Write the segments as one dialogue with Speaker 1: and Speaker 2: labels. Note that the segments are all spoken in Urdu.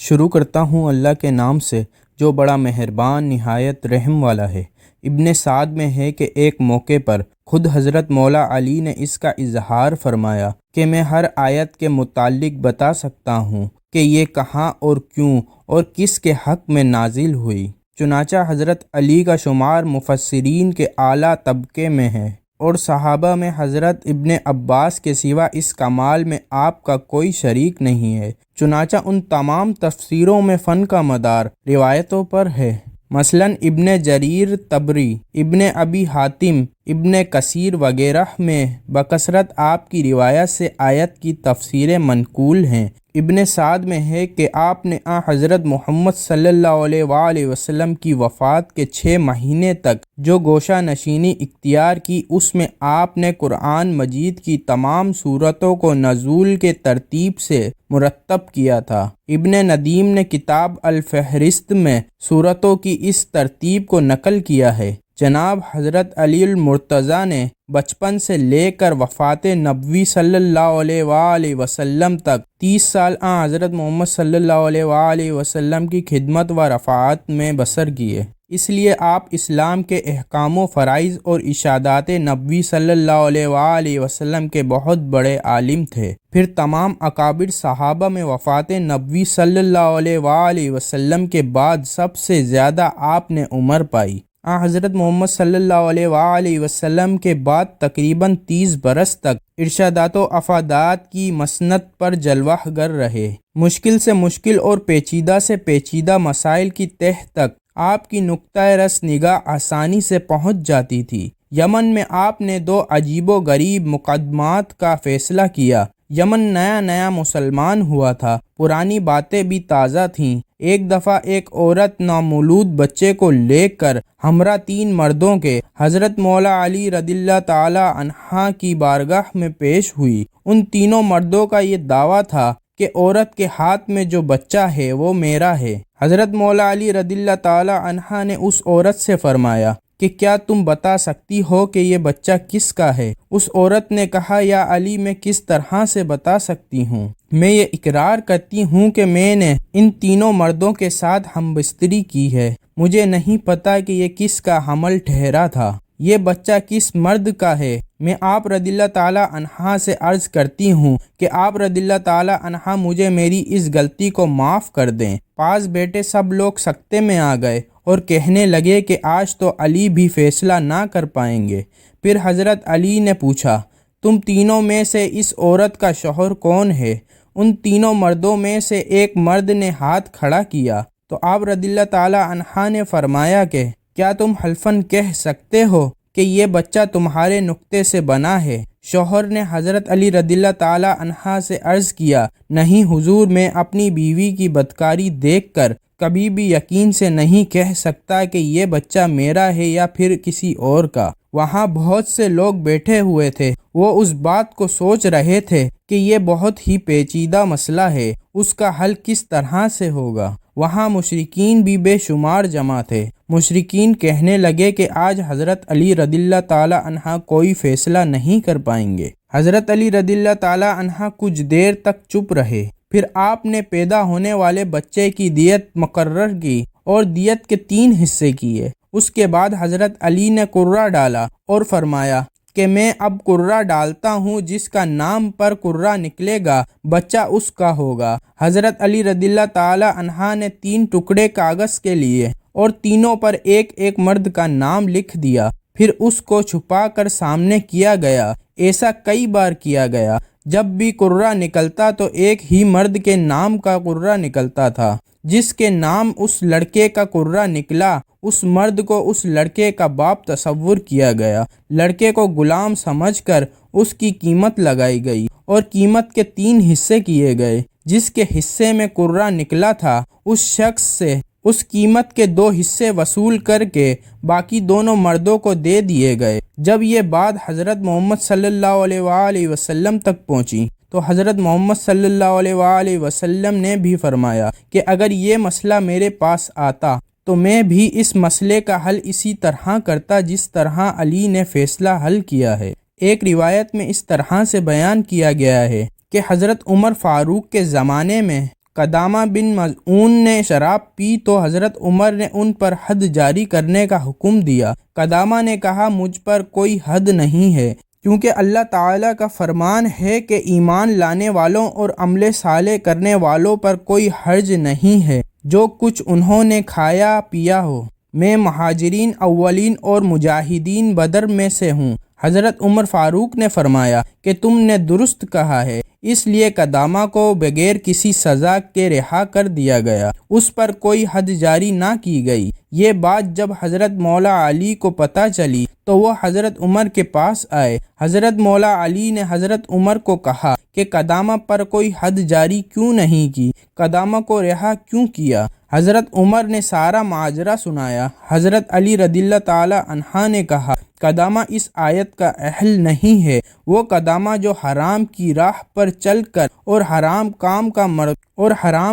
Speaker 1: شروع کرتا ہوں اللہ کے نام سے جو بڑا مہربان نہایت رحم والا ہے۔ ابن سعد میں ہے کہ ایک موقع پر خود حضرت مولا علی نے اس کا اظہار فرمایا کہ میں ہر آیت کے متعلق بتا سکتا ہوں کہ یہ کہاں اور کیوں اور کس کے حق میں نازل ہوئی۔ چنانچہ حضرت علی کا شمار مفسرین کے اعلیٰ طبقے میں ہے اور صحابہ میں حضرت ابن عباس کے سوا اس کمال میں آپ کا کوئی شریک نہیں ہے۔ چنانچہ ان تمام تفسیروں میں فن کا مدار روایتوں پر ہے۔ مثلاً ابن جریر طبری، ابن ابی حاتم، ابن کثیر وغیرہ میں بکثرت آپ کی روایت سے آیت کی تفسیریں منقول ہیں۔ ابن سعد میں ہے کہ آپ نے حضرت محمد صلی اللہ علیہ وآلہ وسلم کی وفات کے 6 مہینے تک جو گوشہ نشینی اختیار کی، اس میں آپ نے قرآن مجید کی تمام سورتوں کو نزول کے ترتیب سے مرتب کیا تھا۔ ابن ندیم نے کتاب الفہرست میں سورتوں کی اس ترتیب کو نقل کیا ہے۔ جناب حضرت علی المرتضیٰ نے بچپن سے لے کر وفات نبوی صلی اللہ علیہ وآلہ وسلم تک 30 سال حضرت محمد صلی اللہ علیہ وآلہ وسلم کی خدمت و رفاعت میں بسر کیے۔ اس لیے آپ اسلام کے احکام و فرائض اور ارشادات نبوی صلی اللہ علیہ وآلہ وسلم کے بہت بڑے عالم تھے۔ پھر تمام اکابر صحابہ میں وفات نبوی صلی اللہ علیہ وآلہ وسلم کے بعد سب سے زیادہ آپ نے عمر پائی۔ حضرت محمد صلی اللہ علیہ وآلہ وسلم کے بعد تقریباً 30 برس تک ارشادات و افادات کی مسند پر جلوہ گر رہے۔ مشکل سے مشکل اور پیچیدہ سے پیچیدہ مسائل کی تہ تک آپ کی نقطہ رس نگاہ آسانی سے پہنچ جاتی تھی۔ یمن میں آپ نے 2 عجیب و غریب مقدمات کا فیصلہ کیا۔ یمن نیا نیا مسلمان ہوا تھا، پرانی باتیں بھی تازہ تھیں۔ ایک دفعہ ایک عورت نامولود بچے کو لے کر ہمراہ 3 مردوں کے حضرت مولا علی رضی اللہ تعالی عنہ کی بارگاہ میں پیش ہوئی۔ ان تینوں مردوں کا یہ دعویٰ تھا کہ عورت کے ہاتھ میں جو بچہ ہے وہ میرا ہے۔ حضرت مولا علی رضی اللہ تعالی عنہ نے اس عورت سے فرمایا کہ کیا تم بتا سکتی ہو کہ یہ بچہ کس کا ہے؟ اس عورت نے کہا یا علی، میں کس طرح سے بتا سکتی ہوں؟ میں یہ اقرار کرتی ہوں کہ میں نے ان تینوں مردوں کے ساتھ ہم بستری کی ہے۔ مجھے نہیں پتا کہ یہ کس کا حمل ٹھہرا تھا۔ یہ بچہ کس مرد کا ہے؟ میں آپ رضی اللہ تعالی عنہ سے عرض کرتی ہوں کہ آپ رضی اللہ تعالی عنہ مجھے میری اس غلطی کو معاف کر دیں۔ پاس بیٹھے سب لوگ سکتے میں آ گئے اور کہنے لگے کہ آج تو علی بھی فیصلہ نہ کر پائیں گے۔ پھر حضرت علی نے پوچھا، تم تینوں میں سے اس عورت کا شوہر کون ہے؟ ان تینوں مردوں میں سے ایک مرد نے ہاتھ کھڑا کیا تو آپ رضی اللہ تعالی عنہ نے فرمایا کہ کیا تم حلفاً کہہ سکتے ہو کہ یہ بچہ تمہارے نقطے سے بنا ہے؟ شوہر نے حضرت علی رضی اللہ تعالی عنہ سے عرض کیا، نہیں حضور، میں اپنی بیوی کی بدکاری دیکھ کر کبھی بھی یقین سے نہیں کہہ سکتا کہ یہ بچہ میرا ہے یا پھر کسی اور کا۔ وہاں بہت سے لوگ بیٹھے ہوئے تھے، وہ اس بات کو سوچ رہے تھے کہ یہ بہت ہی پیچیدہ مسئلہ ہے، اس کا حل کس طرح سے ہوگا۔ وہاں مشرکین بھی بے شمار جمع تھے۔ مشرکین کہنے لگے کہ آج حضرت علی رضی اللہ تعالی عنہ کوئی فیصلہ نہیں کر پائیں گے۔ حضرت علی رضی اللہ تعالی عنہ کچھ دیر تک چپ رہے۔ پھر آپ نے پیدا ہونے والے بچے کی دیت مقرر کی اور دیت کے 3 حصے کیے۔ اس کے بعد حضرت علی نے قرہ ڈالا اور فرمایا کہ میں اب قرہ ڈالتا ہوں، جس کا نام پر قرہ نکلے گا بچہ اس کا ہوگا۔ حضرت علی رضی اللہ تعالی عنہ نے 3 ٹکڑے کاغذ کے لیے اور تینوں پر ایک ایک مرد کا نام لکھ دیا۔ پھر اس کو چھپا کر سامنے کیا گیا۔ ایسا کئی بار کیا گیا۔ جب بھی قرہ نکلتا تو ایک ہی مرد کے نام کا قرہ نکلتا تھا۔ جس کے نام اس لڑکے کا قرہ نکلا، اس مرد کو اس لڑکے کا باپ تصور کیا گیا۔ لڑکے کو غلام سمجھ کر اس کی قیمت لگائی گئی اور قیمت کے 3 حصے کیے گئے۔ جس کے حصے میں قرہ نکلا تھا، اس شخص سے اس قیمت کے 2 حصے وصول کر کے باقی دونوں مردوں کو دے دیے گئے۔ جب یہ بات حضرت محمد صلی اللہ علیہ وآلہ وسلم تک پہنچی تو حضرت محمد صلی اللہ علیہ وآلہ وسلم نے بھی فرمایا کہ اگر یہ مسئلہ میرے پاس آتا تو میں بھی اس مسئلے کا حل اسی طرح کرتا جس طرح علی نے فیصلہ حل کیا ہے۔ ایک روایت میں اس طرح سے بیان کیا گیا ہے کہ حضرت عمر فاروق کے زمانے میں قدامہ بن مظعون نے شراب پی تو حضرت عمر نے ان پر حد جاری کرنے کا حکم دیا۔ قدامہ نے کہا مجھ پر کوئی حد نہیں ہے، کیونکہ اللہ تعالیٰ کا فرمان ہے کہ ایمان لانے والوں اور عمل صالح کرنے والوں پر کوئی حرج نہیں ہے جو کچھ انہوں نے کھایا پیا ہو۔ میں مہاجرین اولین اور مجاہدین بدر میں سے ہوں۔ حضرت عمر فاروق نے فرمایا کہ تم نے درست کہا ہے، اس لیے قدامہ کو بغیر کسی سزا کے رہا کر دیا گیا، اس پر کوئی حد جاری نہ کی گئی۔ یہ بات جب حضرت مولا علی کو پتہ چلی تو وہ حضرت عمر کے پاس آئے۔ حضرت مولا علی نے حضرت عمر کو کہا کہ قدامہ پر کوئی حد جاری کیوں نہیں کی، قدامہ کو رہا کیوں کیا؟ حضرت عمر نے سارا ماجرا سنایا۔ حضرت علی رضی اللہ تعالی عنہ نے کہا قدامہ اس آیت کا اہل نہیں ہے، وہ قدامہ جو حرام کی راہ پر چل کر اور حرام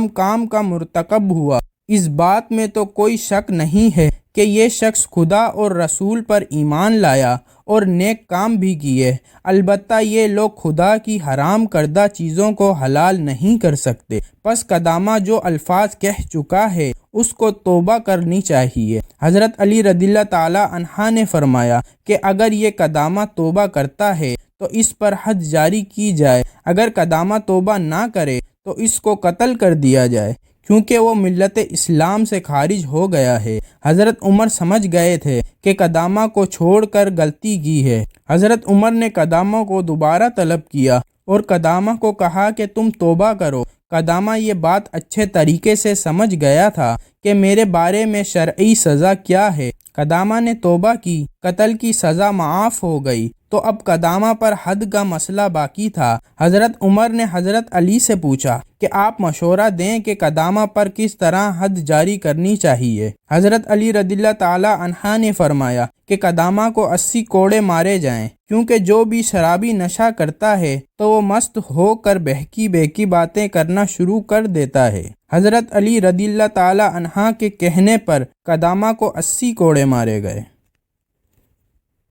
Speaker 1: کام کا مرتکب ہوا، اس بات میں تو کوئی شک نہیں ہے کہ یہ شخص خدا اور رسول پر ایمان لایا اور نیک کام بھی کیے، البتہ یہ لوگ خدا کی حرام کردہ چیزوں کو حلال نہیں کر سکتے۔ پس قدامہ جو الفاظ کہہ چکا ہے اس کو توبہ کرنی چاہیے۔ حضرت علی رضی اللہ تعالی عنہ نے فرمایا کہ اگر یہ قدامہ توبہ کرتا ہے تو اس پر حد جاری کی جائے، اگر قدامہ توبہ نہ کرے تو اس کو قتل کر دیا جائے، کیونکہ وہ ملت اسلام سے خارج ہو گیا ہے۔ حضرت عمر سمجھ گئے تھے کہ قدامہ کو چھوڑ کر غلطی کی ہے۔ حضرت عمر نے قدامہ کو دوبارہ طلب کیا اور قدامہ کو کہا کہ تم توبہ کرو۔ قدامہ یہ بات اچھے طریقے سے سمجھ گیا تھا کہ میرے بارے میں شرعی سزا کیا ہے۔ قدامہ نے توبہ کی، قتل کی سزا معاف ہو گئی، تو اب قدامہ پر حد کا مسئلہ باقی تھا۔ حضرت عمر نے حضرت علی سے پوچھا کہ آپ مشورہ دیں کہ قدامہ پر کس طرح حد جاری کرنی چاہیے۔ حضرت علی رضی اللہ تعالی عنہ نے فرمایا کہ قدامہ کو 80 کوڑے مارے جائیں، کیونکہ جو بھی شرابی نشہ کرتا ہے تو وہ مست ہو کر بہکی باتیں کرنا شروع کر دیتا ہے۔ حضرت علی رضی اللہ تعالی عنہ کے کہنے پر قدامہ کو 80 کوڑے مارے گئے۔